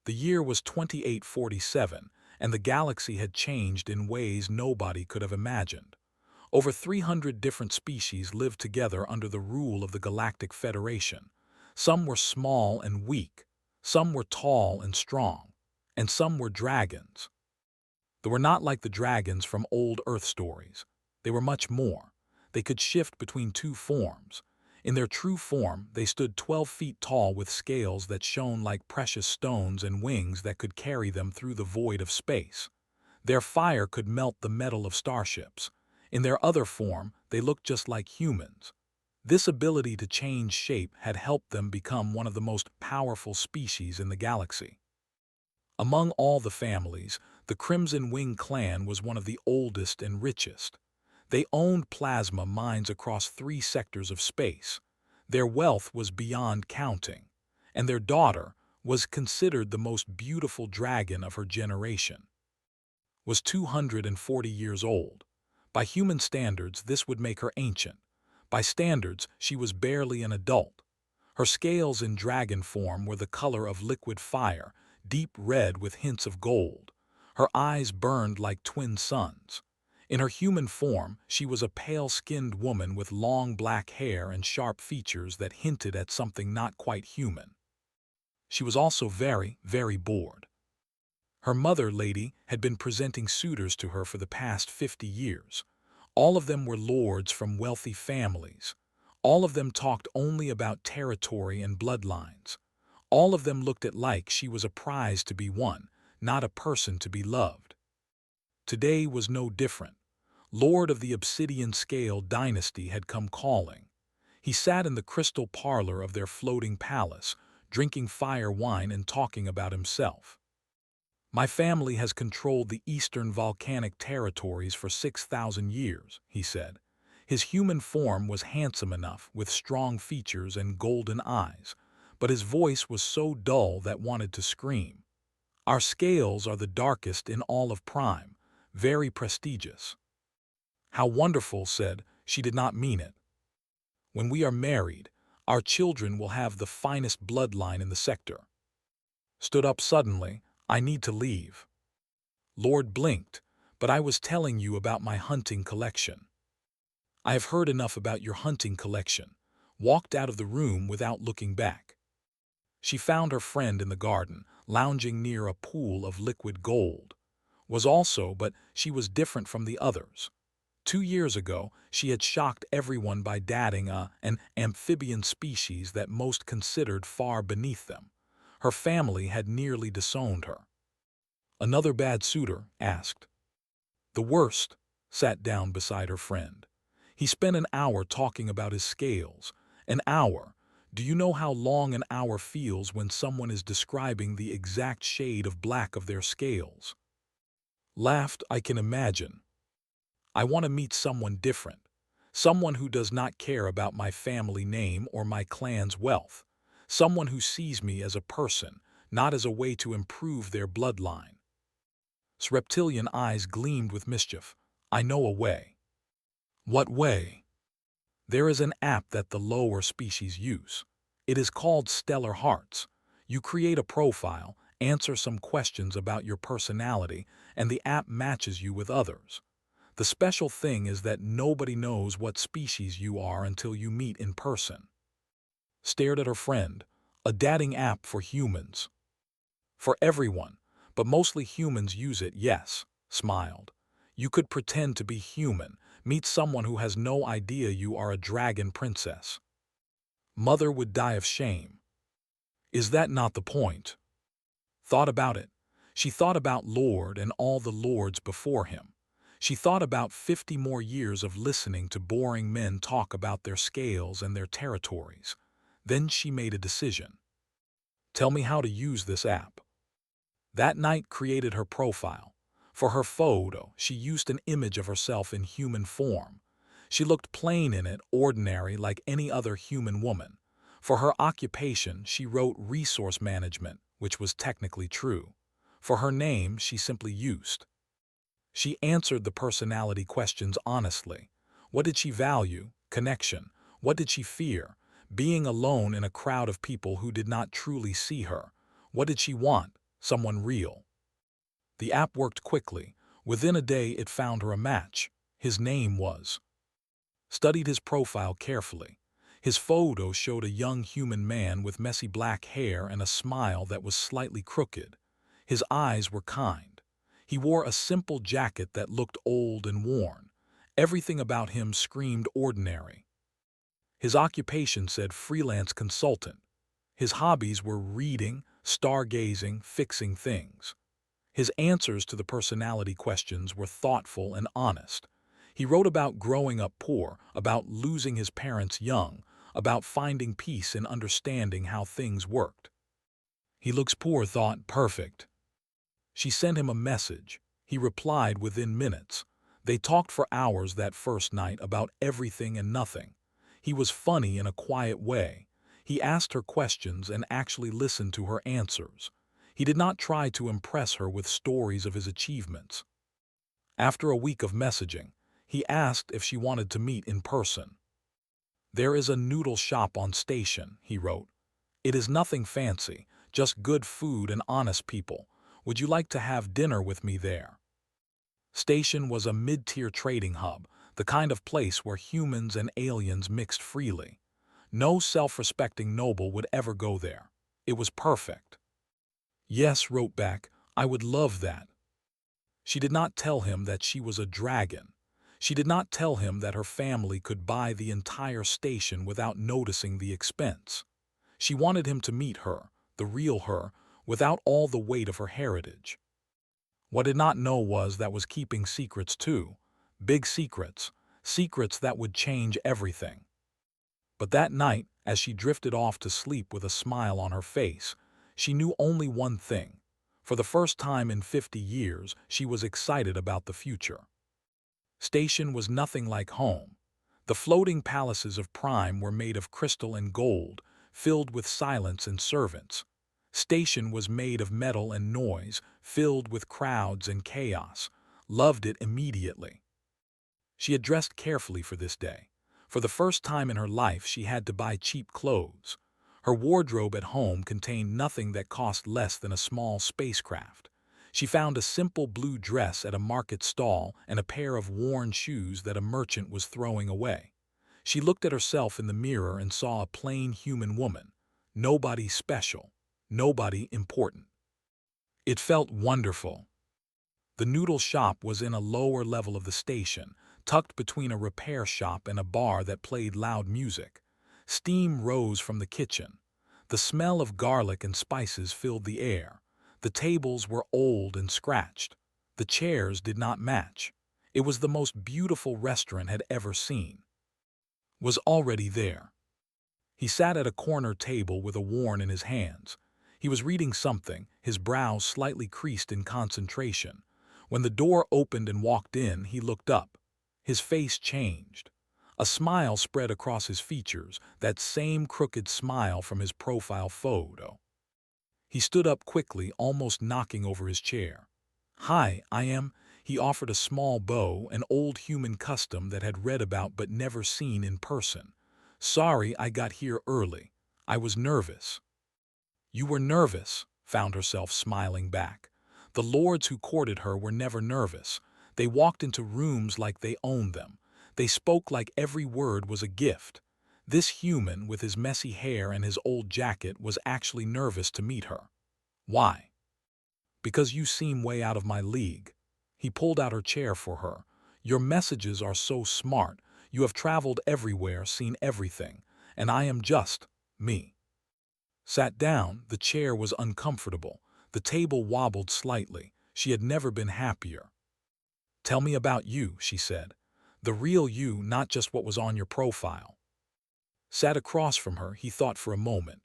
The year was 2847, and the galaxy had changed in ways nobody could have imagined. Over 300 different species lived together under the rule of the Galactic Federation. Some were small and weak, some were tall and strong, and some were dragons. They were not like the dragons from old Earth stories. They were much more. They could shift between two forms. In their true form, they stood 12 feet tall with scales that shone like precious stones and wings that could carry them through the void of space. Their fire could melt the metal of starships. In their other form, they looked just like humans. This ability to change shape had helped them become one of the most powerful species in the galaxy. Among all the families, the Crimson Wing clan was one of the oldest and richest. They owned plasma mines across 3 sectors of space. Their wealth was beyond counting, and their daughter was considered the most beautiful dragon of her generation. Was 240 years old. By human standards, this would make her ancient. By standards, she was barely an adult. Her scales in dragon form were the color of liquid fire, deep red with hints of gold. Her eyes burned like twin suns. In her human form, she was a pale-skinned woman with long black hair and sharp features that hinted at something not quite human. She was also very, very bored. Her mother, Lady, had been presenting suitors to her for the past 50 years. All of them were lords from wealthy families. All of them talked only about territory and bloodlines. All of them looked at like she was a prize to be won, not a person to be loved. Today was no different. Lord of the Obsidian Scale dynasty had come calling. He sat in the crystal parlor of their floating palace, drinking fire wine and talking about himself. My family has controlled the eastern volcanic territories for 6,000 years, he said. His human form was handsome enough, with strong features and golden eyes, but his voice was so dull that wanted to scream. Our scales are the darkest in all of Prime, very prestigious. How wonderful, said, she did not mean it. When we are married, our children will have the finest bloodline in the sector. Stood up suddenly, I need to leave. Lord blinked, but I was telling you about my hunting collection. I have heard enough about your hunting collection. Walked out of the room without looking back. She found her friend in the garden, lounging near a pool of liquid gold. Was also, but she was different from the others. 2 years ago, she had shocked everyone by dating an amphibian species that most considered far beneath them. Her family had nearly disowned her. Another bad suitor asked. The worst, sat down beside her friend. He spent an hour talking about his scales. An hour. Do you know how long an hour feels when someone is describing the exact shade of black of their scales? Laughed, I can imagine. I want to meet someone different. Someone who does not care about my family name or my clan's wealth. Someone who sees me as a person, not as a way to improve their bloodline. His reptilian eyes gleamed with mischief. I know a way. What way? There is an app that the lower species use. It is called Stellar Hearts. You create a profile, answer some questions about your personality, and the app matches you with others. The special thing is that nobody knows what species you are until you meet in person. Stared at her friend. A dating app for humans. For everyone, but mostly humans use it, yes, smiled. You could pretend to be human, meet someone who has no idea you are a dragon princess. Mother would die of shame. Is that not the point? Thought about it. She thought about Lord and all the lords before him. She thought about 50 more years of listening to boring men talk about their scales and their territories. Then she made a decision. Tell me how to use this app. That night created her profile. For her photo, she used an image of herself in human form. She looked plain in it, ordinary like any other human woman. For her occupation, she wrote resource management, which was technically true. For her name, she simply used. She answered the personality questions honestly. What did she value? Connection. What did she fear? Being alone in a crowd of people who did not truly see her. What did she want? someone real. The app worked quickly. Within a day it found her a match. His name was. Studied his profile carefully. His photo showed a young human man with messy black hair and a smile that was slightly crooked. His eyes were kind. He wore a simple jacket that looked old and worn. Everything about him screamed ordinary. His occupation said freelance consultant. His hobbies were reading, stargazing, fixing things. His answers to the personality questions were thoughtful and honest. He wrote about growing up poor, about losing his parents young, about finding peace in understanding how things worked. He looks poor, thought, perfect. She sent him a message. He replied within minutes. They talked for hours that first night about everything and nothing. He was funny in a quiet way. He asked her questions and actually listened to her answers. He did not try to impress her with stories of his achievements. After a week of messaging, he asked if she wanted to meet in person. There is a noodle shop on station, he wrote. It is nothing fancy, just good food and honest people. Would you like to have dinner with me there? Station was a mid-tier trading hub, the kind of place where humans and aliens mixed freely. No self-respecting noble would ever go there. It was perfect. Yes, wrote back, I would love that. She did not tell him that she was a dragon. She did not tell him that her family could buy the entire station without noticing the expense. She wanted him to meet her, the real her, without all the weight of her heritage. What did not know was keeping secrets too. Big secrets. Secrets that would change everything. But that night, as she drifted off to sleep with a smile on her face, she knew only one thing. For the first time in 50 years, she was excited about the future. Station was nothing like home. The floating palaces of Prime were made of crystal and gold, filled with silence and servants. Station was made of metal and noise, filled with crowds and chaos. Loved it immediately. She had dressed carefully for this day. For the first time in her life, she had to buy cheap clothes. Her wardrobe at home contained nothing that cost less than a small spacecraft. She found a simple blue dress at a market stall and a pair of worn shoes that a merchant was throwing away. She looked at herself in the mirror and saw a plain human woman. Nobody special. Nobody important. It felt wonderful. The noodle shop was in a lower level of the station, tucked between a repair shop and a bar that played loud music. Steam rose from the kitchen. The smell of garlic and spices filled the air. The tables were old and scratched. The chairs did not match. It was the most beautiful restaurant had ever seen. Was already there. He sat at a corner table with a warn in his hands. He was reading something, his brows slightly creased in concentration. When the door opened and walked in, he looked up. His face changed. A smile spread across his features, that same crooked smile from his profile photo. He stood up quickly, almost knocking over his chair. Hi, I am. He offered a small bow, an old human custom that had read about but never seen in person. Sorry I got here early. I was nervous. You were nervous, found herself smiling back. The lords who courted her were never nervous. They walked into rooms like they owned them. They spoke like every word was a gift. This human, with his messy hair and his old jacket, was actually nervous to meet her. Why? Because you seem way out of my league. He pulled out her chair for her. Your messages are so smart. You have traveled everywhere, seen everything. And I am just me. Sat down, the chair was uncomfortable. The table wobbled slightly. She had never been happier. Tell me about you, she said. The real you, not just what was on your profile. Sat across from her, he thought for a moment.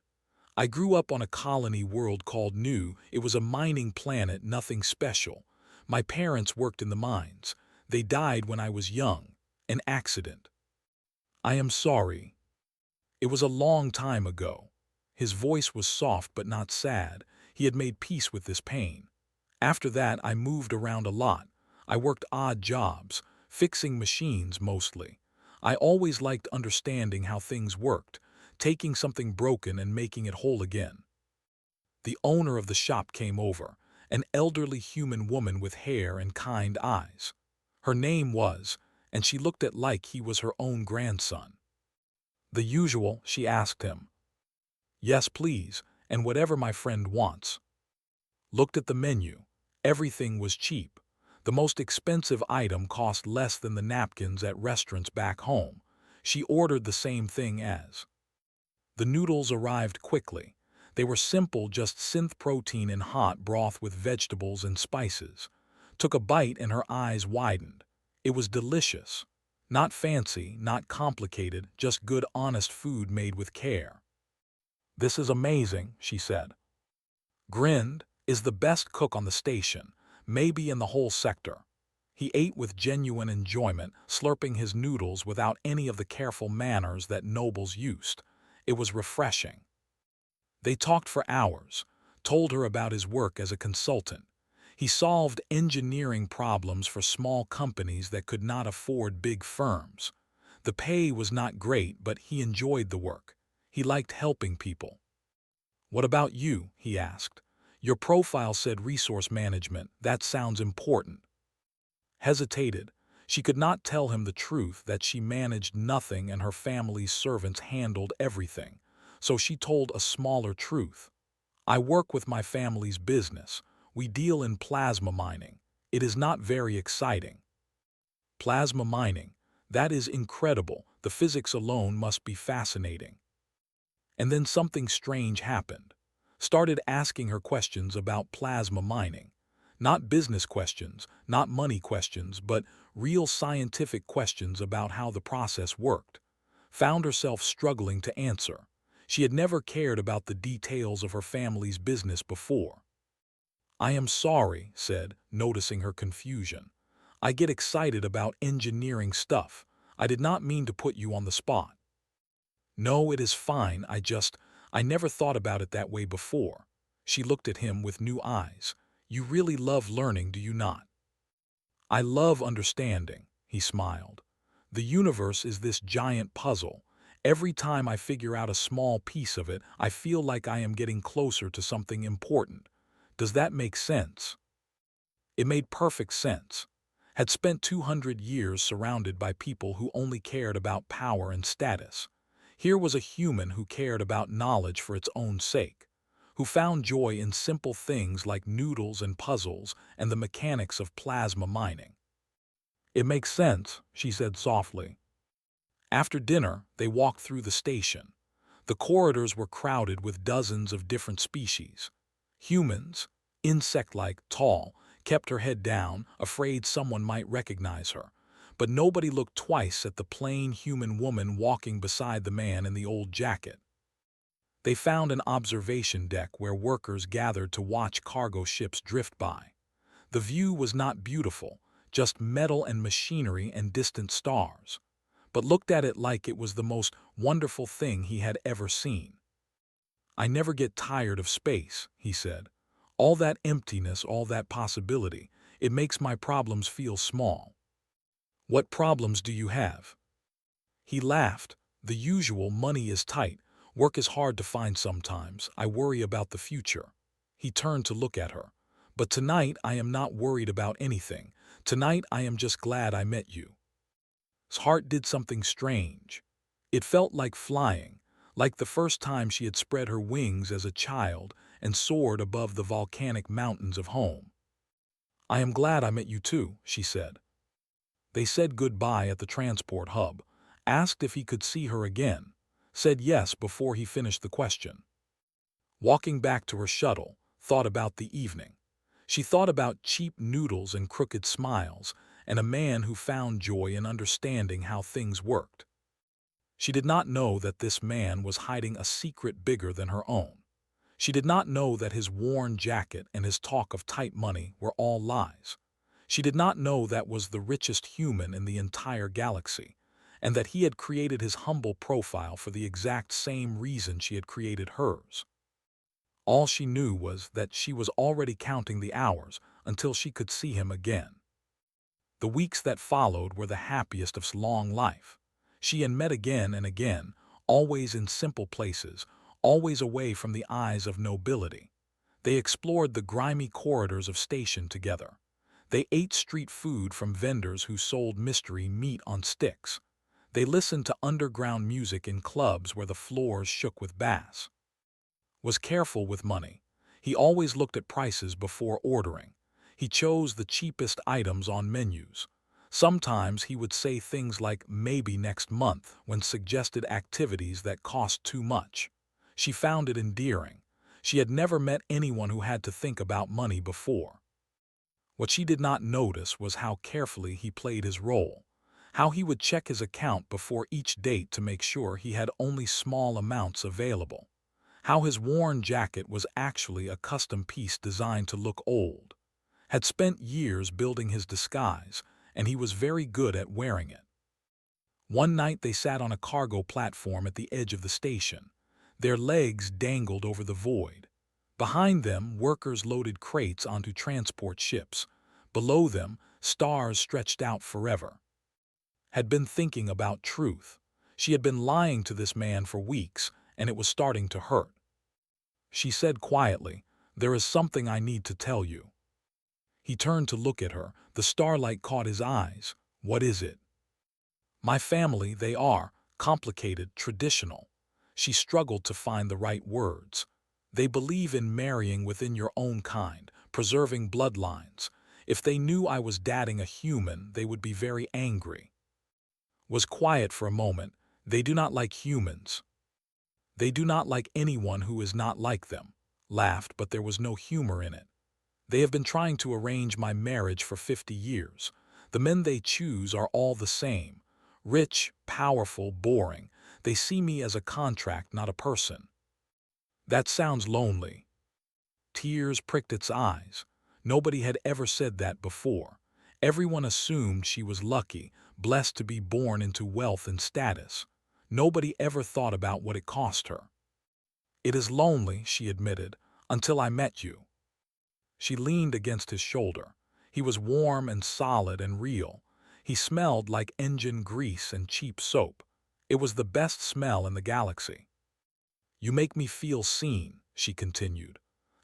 I grew up on a colony world called New. It was a mining planet, nothing special. My parents worked in the mines. They died when I was young. An accident. I am sorry. It was a long time ago. His voice was soft but not sad. He had made peace with this pain. After that, I moved around a lot. I worked odd jobs, fixing machines mostly. I always liked understanding how things worked, taking something broken and making it whole again. The owner of the shop came over, an elderly human woman with hair and kind eyes. Her name was, and she looked at like he was her own grandson. "The usual?" she asked him. "Yes, please, and whatever my friend wants." Looked at the menu. Everything was cheap. The most expensive item cost less than the napkins at restaurants back home. She ordered the same thing as. The noodles arrived quickly. They were simple, just synth protein in hot broth with vegetables and spices. Took a bite and her eyes widened. It was delicious. Not fancy, not complicated, just good, honest food made with care. "This is amazing," she said. Grinned, "Is the best cook on the station, maybe in the whole sector." He ate with genuine enjoyment, slurping his noodles without any of the careful manners that nobles used. It was refreshing. They talked for hours, told her about his work as a consultant. He solved engineering problems for small companies that could not afford big firms. The pay was not great, but he enjoyed the work. He liked helping people. "What about you?" he asked. "Your profile said resource management. That sounds important." Hesitated. She could not tell him the truth, that she managed nothing and her family's servants handled everything. So she told a smaller truth. "I work with my family's business. We deal in plasma mining. It is not very exciting." Plasma mining. That is incredible. The physics alone must be fascinating. And then something strange happened. Started asking her questions about plasma mining. Not business questions, not money questions, but real scientific questions about how the process worked. Found herself struggling to answer. She had never cared about the details of her family's business before. "I am sorry," said, noticing her confusion. "I get excited about engineering stuff. I did not mean to put you on the spot." "No, it is fine. I never thought about it that way before." She looked at him with new eyes. "You really love learning, do you not?" "I love understanding," he smiled. "The universe is this giant puzzle. Every time I figure out a small piece of it, I feel like I am getting closer to something important. Does that make sense?" It made perfect sense. Had spent 200 years surrounded by people who only cared about power and status. Here was a human who cared about knowledge for its own sake, who found joy in simple things like noodles and puzzles and the mechanics of plasma mining. "It makes sense," she said softly. After dinner, they walked through the station. The corridors were crowded with dozens of different species. Humans, insect-like, tall, kept her head down, afraid someone might recognize her. But nobody looked twice at the plain human woman walking beside the man in the old jacket. They found an observation deck where workers gathered to watch cargo ships drift by. The view was not beautiful, just metal and machinery and distant stars, but looked at it like it was the most wonderful thing he had ever seen. "I never get tired of space," he said. "All that emptiness, all that possibility, it makes my problems feel small." "What problems do you have?" He laughed. "The usual, money is tight. Work is hard to find sometimes. I worry about the future." He turned to look at her. "But tonight I am not worried about anything. Tonight I am just glad I met you." His heart did something strange. It felt like flying, like the first time she had spread her wings as a child and soared above the volcanic mountains of home. "I am glad I met you too," she said. They said goodbye at the transport hub, asked if he could see her again, said yes before he finished the question. Walking back to her shuttle, thought about the evening. She thought about cheap noodles and crooked smiles, and a man who found joy in understanding how things worked. She did not know that this man was hiding a secret bigger than her own. She did not know that his worn jacket and his talk of tight money were all lies. She did not know that was the richest human in the entire galaxy, and that he had created his humble profile for the exact same reason she had created hers. All she knew was that she was already counting the hours until she could see him again. The weeks that followed were the happiest of long life. She had met again and again, always in simple places, always away from the eyes of nobility. They explored the grimy corridors of station together. They ate street food from vendors who sold mystery meat on sticks. They listened to underground music in clubs where the floors shook with bass. Was careful with money. He always looked at prices before ordering. He chose the cheapest items on menus. Sometimes he would say things like maybe next month when suggested activities that cost too much. She found it endearing. She had never met anyone who had to think about money before. What she did not notice was how carefully he played his role, how he would check his account before each date to make sure he had only small amounts available, how his worn jacket was actually a custom piece designed to look old, had spent years building his disguise, and he was very good at wearing it. One night they sat on a cargo platform at the edge of the station. Their legs dangled over the void. Behind them, workers loaded crates onto transport ships. Below them, stars stretched out forever. Had been thinking about truth. She had been lying to this man for weeks, and it was starting to hurt. She said quietly, "There is something I need to tell you." He turned to look at her. The starlight caught his eyes. "What is it?" "My family, they are complicated, traditional." She struggled to find the right words. "They believe in marrying within your own kind, preserving bloodlines. If they knew I was dating a human, they would be very angry." Was quiet for a moment. "They do not like humans. They do not like anyone who is not like them." Laughed, but there was no humor in it. "They have been trying to arrange my marriage for 50 years. The men they choose are all the same. Rich, powerful, boring. They see me as a contract, not a person." That sounds lonely. Tears pricked its eyes. Nobody had ever said that before. Everyone assumed she was lucky, blessed to be born into wealth and status. Nobody ever thought about what it cost her. "It is lonely," she admitted, "until I met you." She leaned against his shoulder. He was warm and solid and real. He smelled like engine grease and cheap soap. It was the best smell in the galaxy. "You make me feel seen," she continued.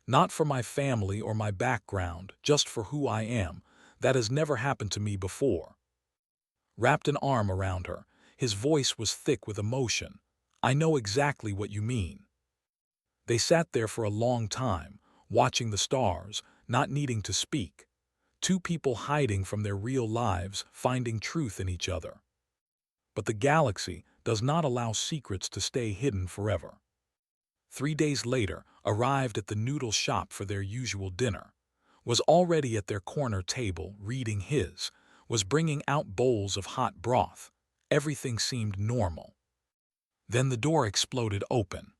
"Not for my family or my background, just for who I am. That has never happened to me before." Wrapped an arm around her. His voice was thick with emotion. "I know exactly what you mean." They sat there for a long time, watching the stars, not needing to speak. Two people hiding from their real lives, finding truth in each other. But the galaxy does not allow secrets to stay hidden forever. 3 days later, arrived at the noodle shop for their usual dinner. Was already at their corner table, reading his. Was bringing out bowls of hot broth. Everything seemed normal. Then the door exploded open.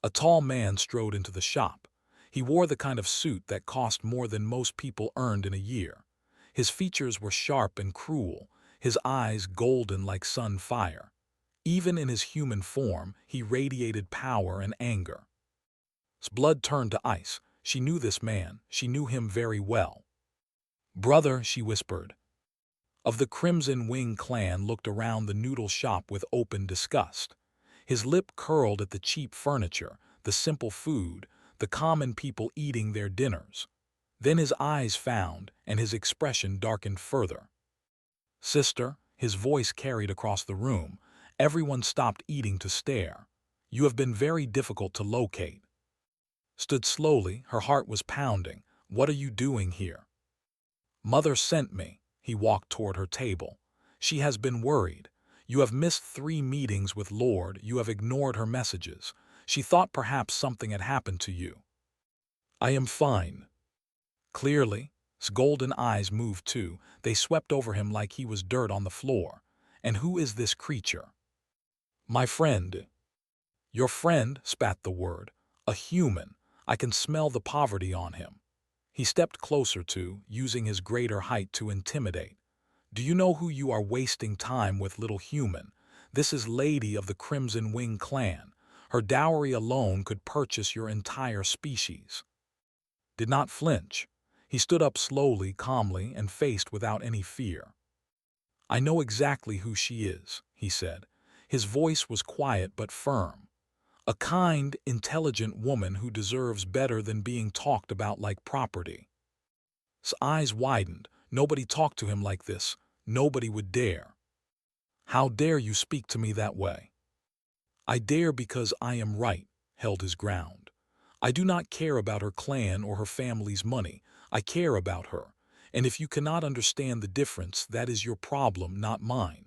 A tall man strode into the shop. He wore the kind of suit that cost more than most people earned in a year. His features were sharp and cruel, his eyes golden like sun fire. Even in his human form, he radiated power and anger. His blood turned to ice. She knew this man. She knew him very well. "Brother," she whispered. Of the Crimson Wing clan looked around the noodle shop with open disgust. His lip curled at the cheap furniture, the simple food, the common people eating their dinners. Then his eyes found, and his expression darkened further. "Sister," his voice carried across the room. Everyone stopped eating to stare. "You have been very difficult to locate." Stood slowly, her heart was pounding. "What are you doing here?" "Mother sent me." He walked toward her table. "She has been worried. You have missed 3 meetings with Lord, you have ignored her messages. She thought perhaps something had happened to you." "I am fine." Clearly, his golden eyes moved too. They swept over him like he was dirt on the floor. "And who is this creature?" "My friend." "Your friend," spat the word. "A human. I can smell the poverty on him." He stepped closer to, using his greater height to intimidate. "Do you know who you are wasting time with, little human? This is Lady of the Crimson Wing clan. Her dowry alone could purchase your entire species." Did not flinch. He stood up slowly, calmly, and faced without any fear. "I know exactly who she is," he said. His voice was quiet but firm. A kind, intelligent woman who deserves better than being talked about like property. His eyes widened. Nobody talked to him like this. Nobody would dare. How dare you speak to me that way? I dare because I am right, held his ground. I do not care about her clan or her family's money. I care about her. And if you cannot understand the difference, that is your problem, not mine.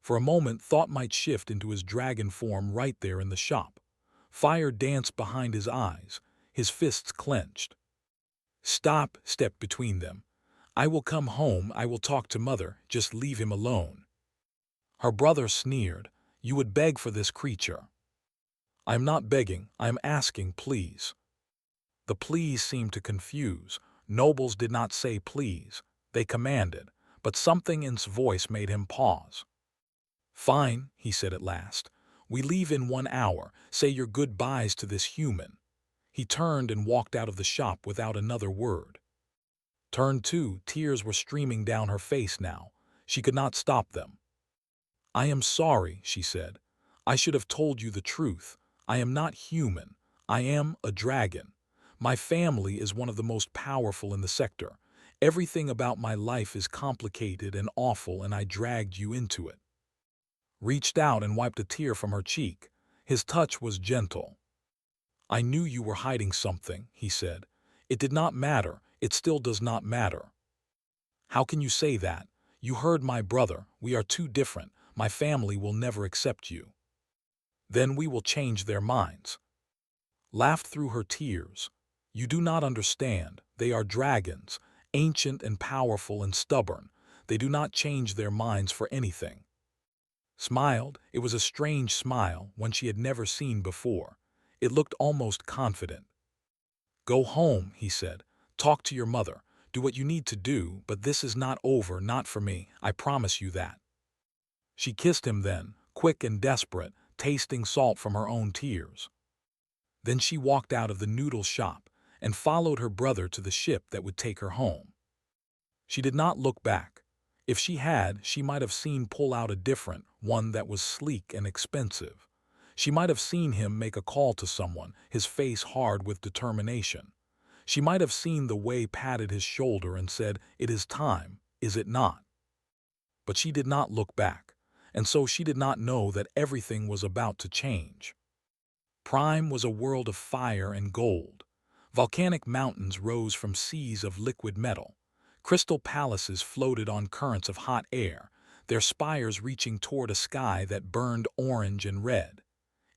For a moment, thought might shift into his dragon form right there in the shop. Fire danced behind his eyes, his fists clenched. Stop, stepped between them. I will come home, I will talk to mother, just leave him alone. Her brother sneered. You would beg for this creature. I am not begging, I am asking, please. The please seemed to confuse. Nobles did not say please, they commanded, but something in his voice made him pause. Fine, he said at last. We leave in 1 hour. Say your goodbyes to this human. He turned and walked out of the shop without another word. Turn 2, tears were streaming down her face now. She could not stop them. I am sorry, she said. I should have told you the truth. I am not human. I am a dragon. My family is one of the most powerful in the sector. Everything about my life is complicated and awful, and I dragged you into it. Reached out and wiped a tear from her cheek. His touch was gentle. I knew you were hiding something, he said. It did not matter. It still does not matter. How can you say that? You heard my brother. We are too different. My family will never accept you. Then we will change their minds. Laughed through her tears. You do not understand. They are dragons, ancient and powerful and stubborn. They do not change their minds for anything. Smiled. It was a strange smile, one she had never seen before. It looked almost confident. Go home, he said. Talk to your mother. Do what you need to do, but this is not over, not for me. I promise you that. She kissed him then, quick and desperate, tasting salt from her own tears. Then she walked out of the noodle shop and followed her brother to the ship that would take her home. She did not look back. If she had, she might have seen pull out a different one that was sleek and expensive. She might have seen him make a call to someone, his face hard with determination. She might have seen the way patted his shoulder and said, "It is time, is it not?" But she did not look back, and so she did not know that everything was about to change. Prime was a world of fire and gold. Volcanic mountains rose from seas of liquid metal. Crystal palaces floated on currents of hot air, their spires reaching toward a sky that burned orange and red.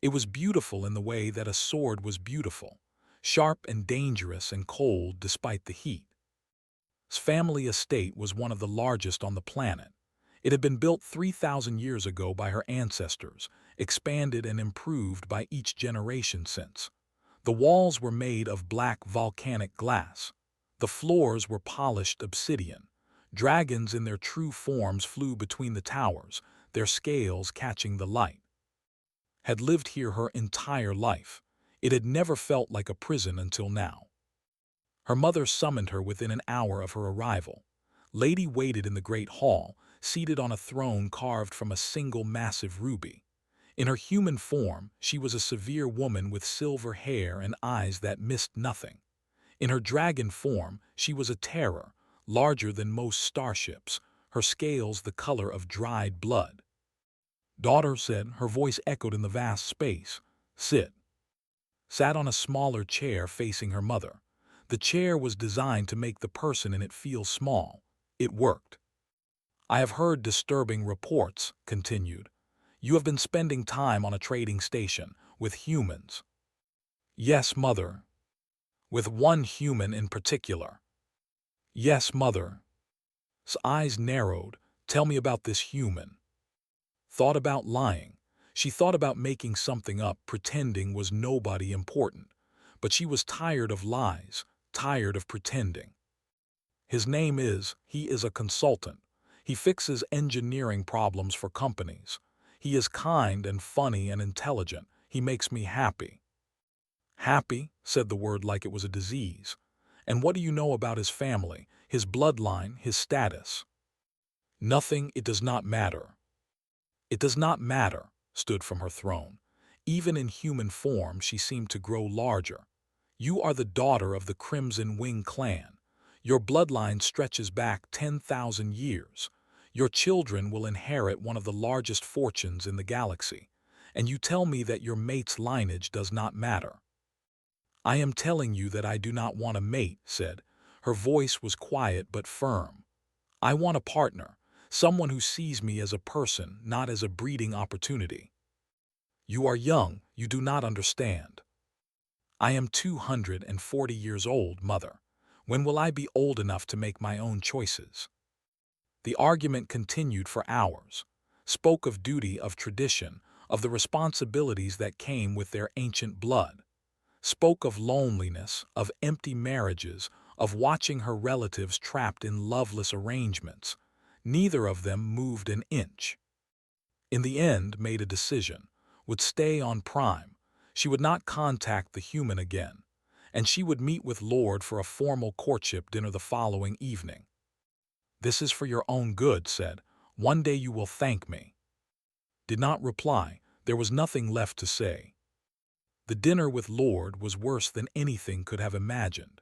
It was beautiful in the way that a sword was beautiful, sharp and dangerous and cold despite the heat. His family estate was one of the largest on the planet. It had been built 3,000 years ago by her ancestors, expanded and improved by each generation since. The walls were made of black volcanic glass. The floors were polished obsidian. Dragons in their true forms flew between the towers, their scales catching the light. Had lived here her entire life. It had never felt like a prison until now. Her mother summoned her within an hour of her arrival. Lady waited in the great hall, seated on a throne carved from a single massive ruby. In her human form, she was a severe woman with silver hair and eyes that missed nothing. In her dragon form, she was a terror, larger than most starships, her scales the color of dried blood. Daughter said, her voice echoed in the vast space. Sit. Sat on a smaller chair facing her mother. The chair was designed to make the person in it feel small. It worked. I have heard disturbing reports, continued. You have been spending time on a trading station with humans. Yes, mother. With one human in particular. Yes, mother. His eyes narrowed. Tell me about this human. Thought about lying. She thought about making something up, pretending was nobody important. But she was tired of lies, tired of pretending. His name is, he is a consultant. He fixes engineering problems for companies. He is kind and funny and intelligent. He makes me happy. Happy, said the word like it was a disease. And what do you know about his family, his bloodline, his status? Nothing, it does not matter. It does not matter, stood from her throne. Even in human form, she seemed to grow larger. You are the daughter of the Crimson Wing clan. Your bloodline stretches back 10,000 years. Your children will inherit one of the largest fortunes in the galaxy. And you tell me that your mate's lineage does not matter. I am telling you that I do not want a mate, said. Her voice was quiet but firm. I want a partner, someone who sees me as a person, not as a breeding opportunity. You are young, you do not understand. I am 240 years old, mother. When will I be old enough to make my own choices? The argument continued for hours, spoke of duty, of tradition, of the responsibilities that came with their ancient blood, spoke of loneliness, of empty marriages, of watching her relatives trapped in loveless arrangements. Neither of them moved an inch. In the end, made a decision, would stay on Prime. She would not contact the human again, and she would meet with Lord for a formal courtship dinner the following evening. This is for your own good, said. One day you will thank me. Did not reply. There was nothing left to say. The dinner with Lord was worse than anything could have imagined.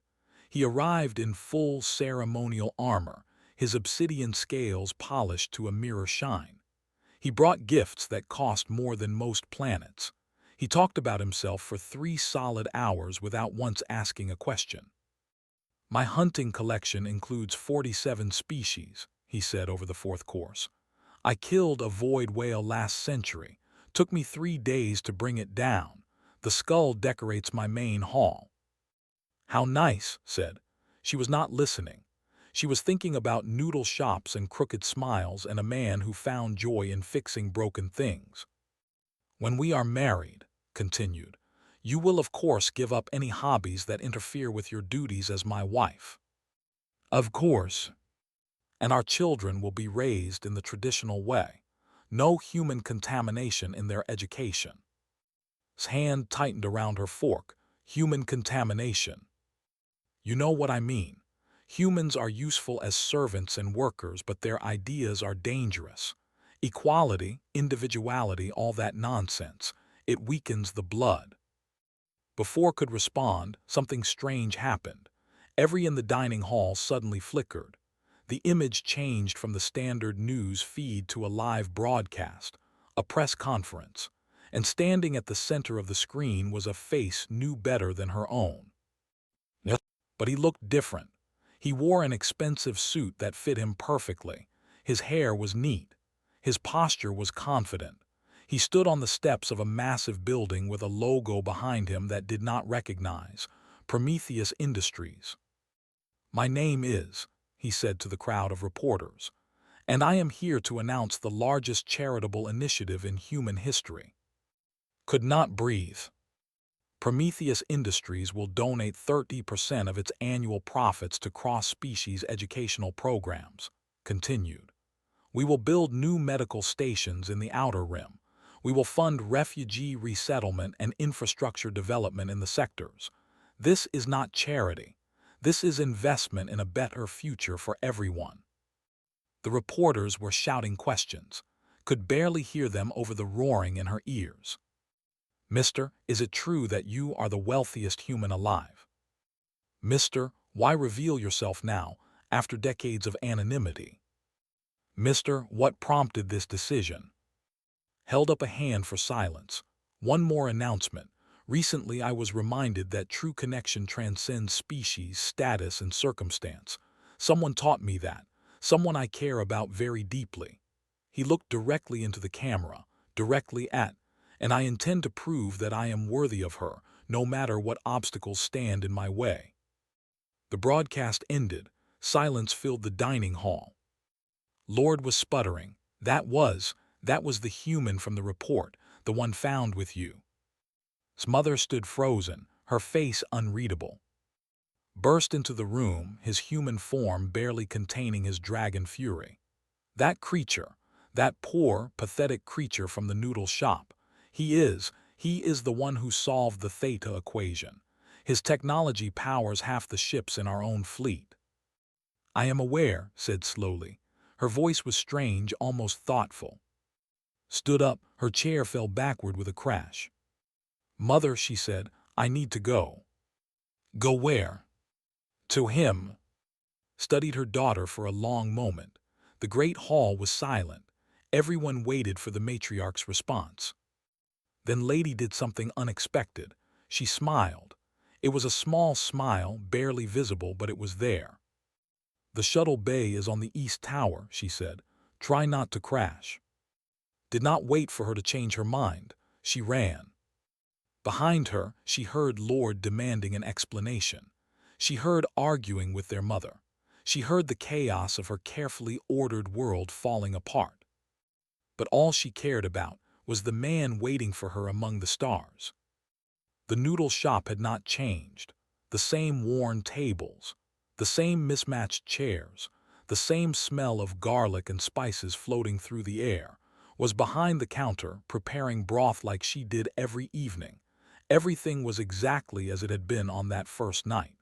He arrived in full ceremonial armor, his obsidian scales polished to a mirror shine. He brought gifts that cost more than most planets. He talked about himself for 3 solid hours without once asking a question. My hunting collection includes 47 species, he said over the 4th course. I killed a void whale last century. Took me 3 days to bring it down. The skull decorates my main hall. How nice, said. She was not listening. She was thinking about noodle shops and crooked smiles and a man who found joy in fixing broken things. When we are married, continued, you will of course give up any hobbies that interfere with your duties as my wife. Of course. And our children will be raised in the traditional way. No human contamination in their education. His hand tightened around her fork. Human contamination. You know what I mean. Humans are useful as servants and workers, but their ideas are dangerous. Equality, individuality, all that nonsense. It weakens the blood. Before could respond, something strange happened. Every in the dining hall suddenly flickered. The image changed from the standard news feed to a live broadcast, a press conference, and standing at the center of the screen was a face knew better than her own. Yes. But he looked different. He wore an expensive suit that fit him perfectly. His hair was neat. His posture was confident. He stood on the steps of a massive building with a logo behind him that did not recognize, Prometheus Industries. My name is, he said to the crowd of reporters, and I am here to announce the largest charitable initiative in human history. Could not breathe. Prometheus Industries will donate 30% of its annual profits to cross-species educational programs. Continued. We will build new medical stations in the Outer Rim. We will fund refugee resettlement and infrastructure development in the sectors. This is not charity. This is investment in a better future for everyone. The reporters were shouting questions, could barely hear them over the roaring in her ears. Mister, is it true that you are the wealthiest human alive? Mister, why reveal yourself now, after decades of anonymity? Mister, what prompted this decision? Held up a hand for silence. One more announcement. Recently I was reminded that true connection transcends species, status, and circumstance. Someone taught me that. Someone I care about very deeply. He looked directly into the camera, directly at, and I intend to prove that I am worthy of her, no matter what obstacles stand in my way. The broadcast ended. Silence filled the dining hall. Lord was sputtering. That was the human from the report, the one found with you. His mother stood frozen, her face unreadable. Burst into the room, his human form barely containing his dragon fury. That creature, that poor, pathetic creature from the noodle shop, he is the one who solved the theta equation. His technology powers half the ships in our own fleet. I am aware, said slowly. Her voice was strange, almost thoughtful. Stood up, her chair fell backward with a crash. "Mother," she said, "I need to go." "Go where?" "To him." Studied her daughter for a long moment. The great hall was silent. Everyone waited for the matriarch's response. Then Lady did something unexpected. She smiled. It was a small smile, barely visible, but it was there. "The shuttle bay is on the east tower," she said. "Try not to crash." Did not wait for her to change her mind. She ran. Behind her, she heard Lord demanding an explanation. She heard arguing with their mother. She heard the chaos of her carefully ordered world falling apart. But all she cared about was the man waiting for her among the stars. The noodle shop had not changed. The same worn tables, the same mismatched chairs, the same smell of garlic and spices floating through the air, was behind the counter preparing broth like she did every evening. Everything was exactly as it had been on that first night.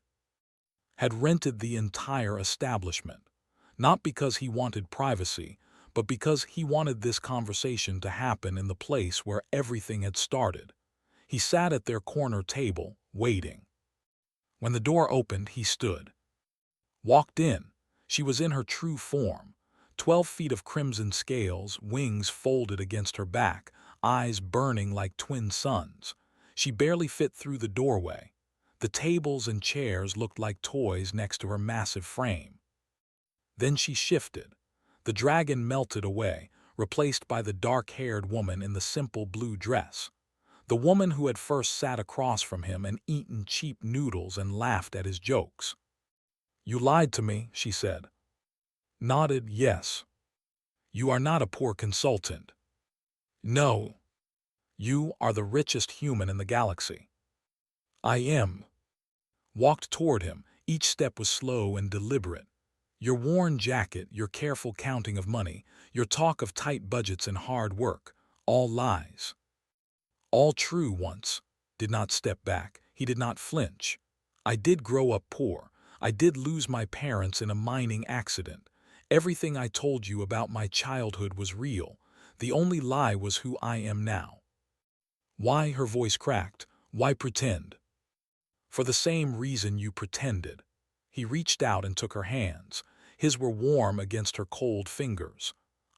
Had rented the entire establishment, not because he wanted privacy, but because he wanted this conversation to happen in the place where everything had started. He sat at their corner table, waiting. When the door opened, he stood. Walked in. She was in her true form. 12 feet of crimson scales, wings folded against her back, eyes burning like twin suns. She barely fit through the doorway. The tables and chairs looked like toys next to her massive frame. Then she shifted. The dragon melted away, replaced by the dark-haired woman in the simple blue dress. The woman who had first sat across from him and eaten cheap noodles and laughed at his jokes. "You lied to me," she said. Nodded yes. "You are not a poor consultant." "No. You are the richest human in the galaxy." "I am." Walked toward him. Each step was slow and deliberate. Your worn jacket, your careful counting of money, your talk of tight budgets and hard work, all lies. All true once. Did not step back. He did not flinch. "I did grow up poor. I did lose my parents in a mining accident. Everything I told you about my childhood was real. The only lie was who I am now." "Why?" Her voice cracked. "Why pretend?" "For the same reason you pretended." He reached out and took her hands. His were warm against her cold fingers.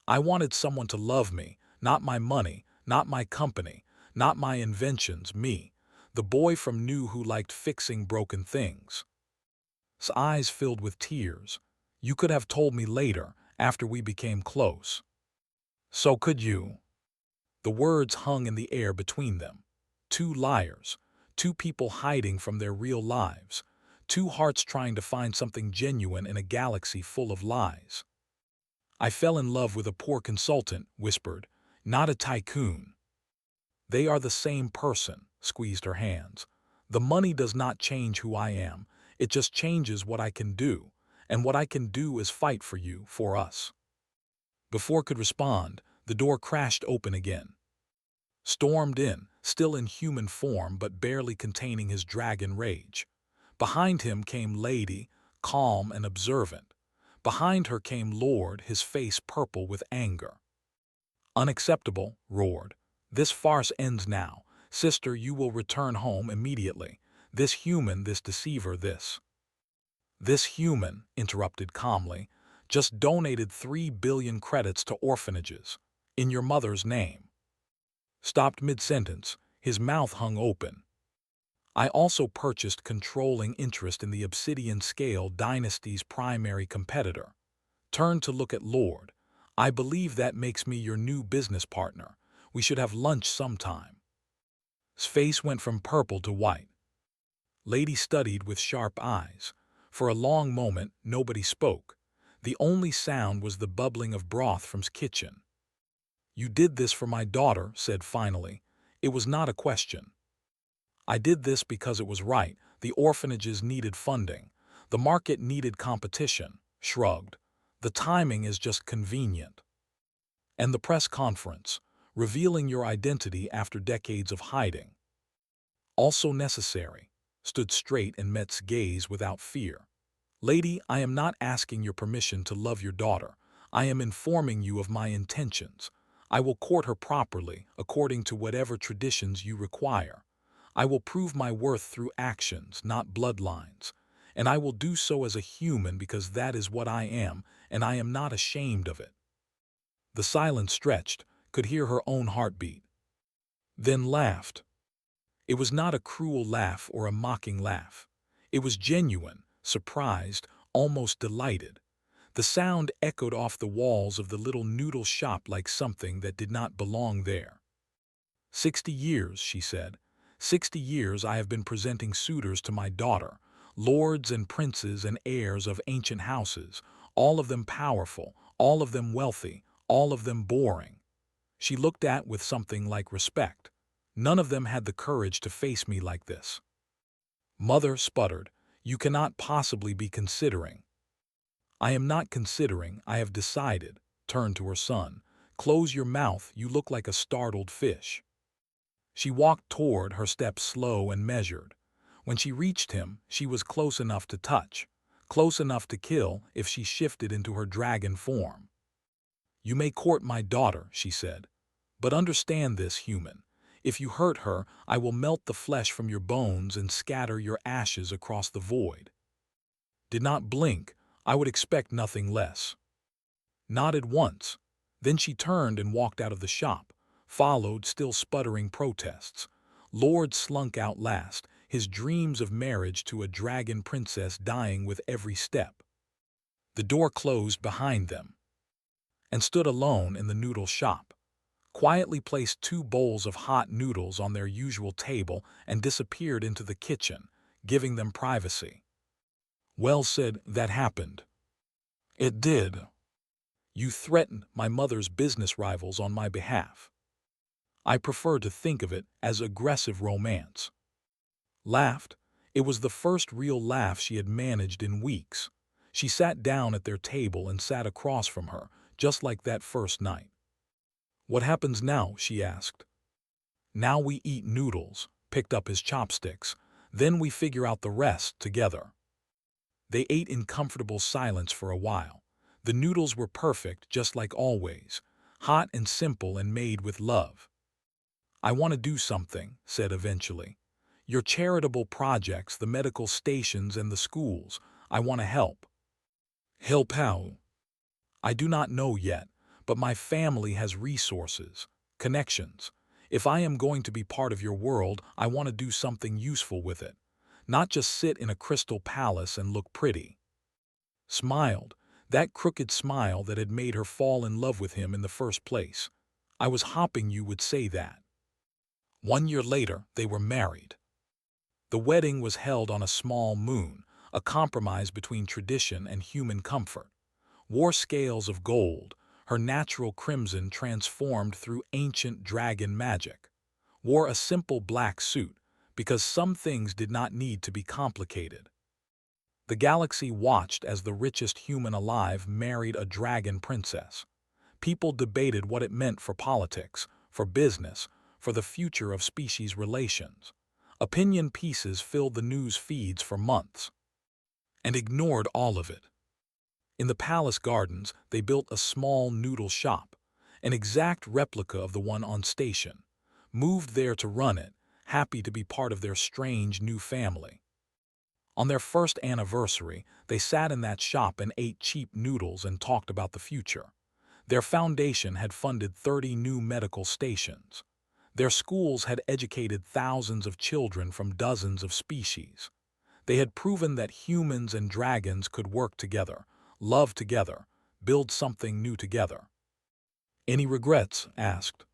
"I wanted someone to love me, not my money, not my company, not my inventions, me, the boy from New who liked fixing broken things." His eyes filled with tears. "You could have told me later, after we became close." "So could you." The words hung in the air between them. Two liars, two people hiding from their real lives, two hearts trying to find something genuine in a galaxy full of lies. "I fell in love with a poor consultant," whispered, "not a tycoon." "They are the same person," squeezed her hands. "The money does not change who I am. It just changes what I can do. And what I can do is fight for you, for us." Before could respond, the door crashed open again. Stormed in, still in human form but barely containing his dragon rage. Behind him came Lady, calm and observant. Behind her came Lord, his face purple with anger. "Unacceptable," roared. "This farce ends now. Sister, you will return home immediately. This human, this deceiver, This human," interrupted calmly, "just donated 3 billion credits to orphanages. In your mother's name." Stopped mid-sentence. His mouth hung open. "I also purchased controlling interest in the Obsidian Scale Dynasty's primary competitor." Turned to look at Lord. "I believe that makes me your new business partner. We should have lunch sometime." His face went from purple to white. Lady studied with sharp eyes. For a long moment, nobody spoke. The only sound was the bubbling of broth from his kitchen. "You did this for my daughter," said finally. It was not a question. "I did this because it was right. The orphanages needed funding. The market needed competition." Shrugged. "The timing is just convenient." "And the press conference, revealing your identity after decades of hiding." "Also necessary." Stood straight and met his gaze without fear. "Lady, I am not asking your permission to love your daughter. I am informing you of my intentions. I will court her properly, according to whatever traditions you require. I will prove my worth through actions, not bloodlines. And I will do so as a human because that is what I am, and I am not ashamed of it. The silence stretched, could hear her own heartbeat. Then laughed. It was not a cruel laugh or a mocking laugh. It was genuine, surprised, almost delighted. The sound echoed off the walls of the little noodle shop like something that did not belong there. 60 years, she said. 60 years I have been presenting suitors to my daughter, lords and princes and heirs of ancient houses, all of them powerful, all of them wealthy, all of them boring. She looked at with something like respect. None of them had the courage to face me like this. Mother sputtered, "You cannot possibly be considering." "I am not considering, I have decided," turned to her son. "Close your mouth, you look like a startled fish." She walked toward, her steps slow and measured. When she reached him, she was close enough to touch, close enough to kill if she shifted into her dragon form. "You may court my daughter," she said, "but understand this, human. If you hurt her, I will melt the flesh from your bones and scatter your ashes across the void." Did not blink. I would expect nothing less. Nodded once. Then she turned and walked out of the shop, followed, still sputtering protests. Lord slunk out last, his dreams of marriage to a dragon princess dying with every step. The door closed behind them, and stood alone in the noodle shop. Quietly placed 2 bowls of hot noodles on their usual table and disappeared into the kitchen, giving them privacy. "Well said, that happened." "It did. You threatened my mother's business rivals on my behalf. I prefer to think of it as aggressive romance." Laughed. It was the first real laugh she had managed in weeks. She sat down at their table and sat across from her, just like that first night. "What happens now?" she asked. "Now we eat noodles," picked up his chopsticks. "Then we figure out the rest together." They ate in comfortable silence for a while. The noodles were perfect, just like always, hot and simple and made with love. "I want to do something," said eventually. "Your charitable projects, the medical stations and the schools, I want to help." "Help how?" "I do not know yet, but my family has resources, connections. If I am going to be part of your world, I want to do something useful with it, not just sit in a crystal palace and look pretty." Smiled, that crooked smile that had made her fall in love with him in the first place. "I was hoping you would say that." 1 year later, they were married. The wedding was held on a small moon, a compromise between tradition and human comfort. Wore scales of gold, her natural crimson transformed through ancient dragon magic. Wore a simple black suit, because some things did not need to be complicated. The galaxy watched as the richest human alive married a dragon princess. People debated what it meant for politics, for business, for the future of species relations. Opinion pieces filled the news feeds for months, and ignored all of it. In the palace gardens, they built a small noodle shop, an exact replica of the one on station. Moved there to run it, happy to be part of their strange new family. On their first anniversary, they sat in that shop and ate cheap noodles and talked about the future. Their foundation had funded 30 new medical stations. Their schools had educated thousands of children from dozens of species. They had proven that humans and dragons could work together, love together, build something new together. "Any regrets?" asked.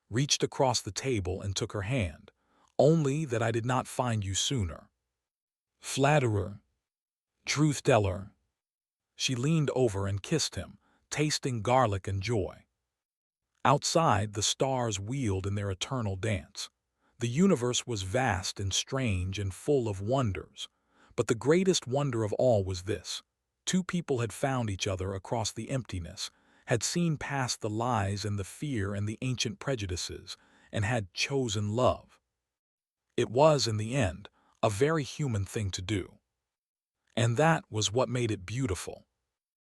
Reached across the table and took her hand. "Only that I did not find you sooner." "Flatterer. Truth teller." She leaned over and kissed him, tasting garlic and joy. Outside, the stars wheeled in their eternal dance. The universe was vast and strange and full of wonders. But the greatest wonder of all was this. 2 people had found each other across the emptiness, had seen past the lies and the fear and the ancient prejudices, and had chosen love. It was, in the end, a very human thing to do. And that was what made it beautiful.